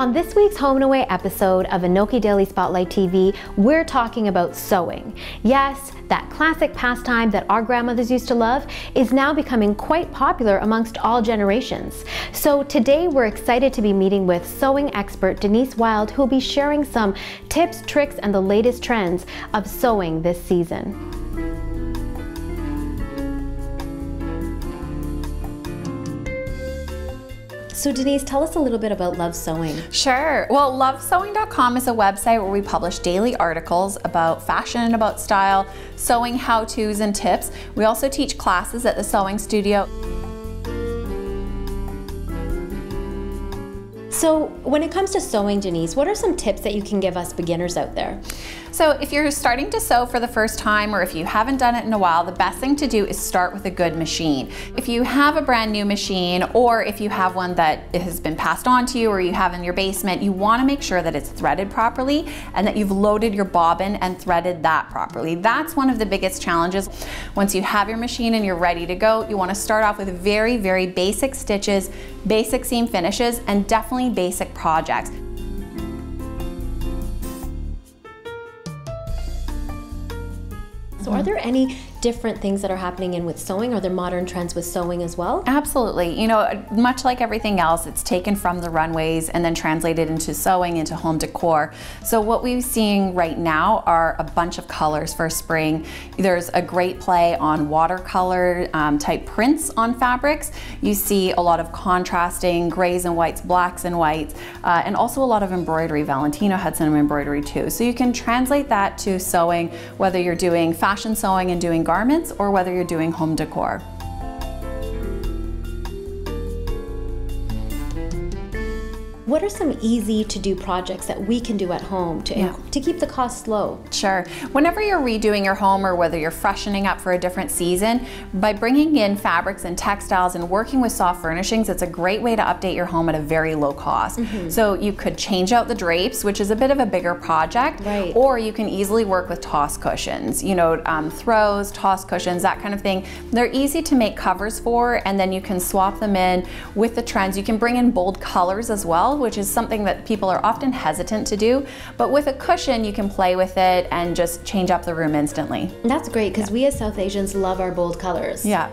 On this week's Home and Away episode of ANOKHI Daily Spotlight TV, we're talking about sewing. Yes, that classic pastime that our grandmothers used to love is now becoming quite popular amongst all generations. So today we're excited to be meeting with sewing expert Denise Wild, who will be sharing some tips, tricks, and the latest trends of sewing this season. So Denise, tell us a little bit about Love Sewing. Sure. Well, lovesewing.com is a website where we publish daily articles about fashion, about style, sewing how-tos and tips. We also teach classes at the sewing studio. So when it comes to sewing, Denise, what are some tips that you can give us beginners out there? So if you're starting to sew for the first time, or if you haven't done it in a while, the best thing to do is start with a good machine. If you have a brand new machine, or if you have one that has been passed on to you or you have in your basement, you want to make sure that it's threaded properly and that you've loaded your bobbin and threaded that properly. That's one of the biggest challenges. Once you have your machine and you're ready to go, you want to start off with very, very basic stitches, basic seam finishes, and definitely basic projects. So are there any different things that are happening in with sewing? Are there modern trends with sewing as well? Absolutely. You know, much like everything else, it's taken from the runways and then translated into sewing, into home decor. So what we're seeing right now are a bunch of colors for spring. There's a great play on watercolor type prints on fabrics. You see a lot of contrasting grays and whites, blacks and whites, and also a lot of embroidery. Valentino had some embroidery too. So you can translate that to sewing, whether you're doing fashion sewing and doing garments or whether you're doing home decor. What are some easy to do projects that we can do at home to keep the costs low? Sure. Whenever you're redoing your home or whether you're freshening up for a different season, by bringing in fabrics and textiles and working with soft furnishings, it's a great way to update your home at a very low cost. So you could change out the drapes, which is a bit of a bigger project, or you can easily work with toss cushions, you know, throws, toss cushions, that kind of thing. They're easy to make covers for, and then you can swap them in with the trends. You can bring in bold colors as well, which is something that people are often hesitant to do, but with a cushion you can play with it and just change up the room instantly. That's great, because we as South Asians love our bold colors. Yeah,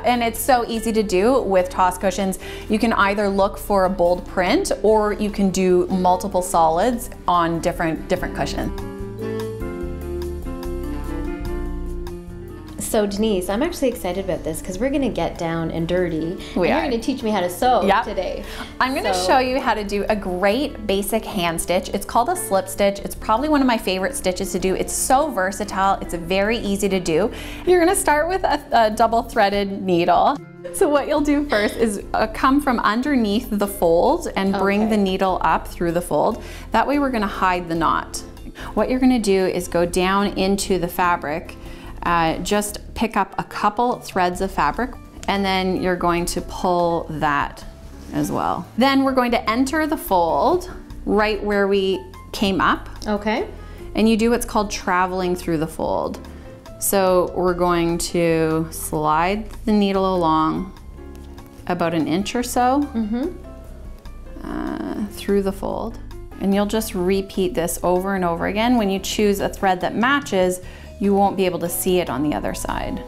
and it's so easy to do with toss cushions. You can either look for a bold print or you can do multiple solids on different cushions. So Denise, I'm actually excited about this because we're going to get down and dirty. You're going to teach me how to sew today. I'm going to show you how to do a great basic hand stitch. It's called a slip stitch. It's probably one of my favorite stitches to do. It's so versatile. It's very easy to do. You're going to start with a double threaded needle. So what you'll do first is come from underneath the fold and bring the needle up through the fold. That way we're going to hide the knot. What you're going to do is go down into the fabric. Just pick up a couple threads of fabric, and then you're going to pull that as well. Then we're going to enter the fold right where we came up. Okay. And you do what's called traveling through the fold. So we're going to slide the needle along about an inch or so through the fold. And you'll just repeat this over and over again. When you choose a thread that matches, you won't be able to see it on the other side.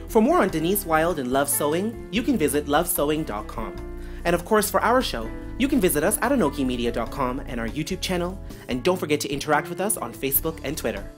For more on Denise Wild and Love Sewing, you can visit lovesewing.com. And of course, for our show, you can visit us at anokhimedia.com and our YouTube channel. And don't forget to interact with us on Facebook and Twitter.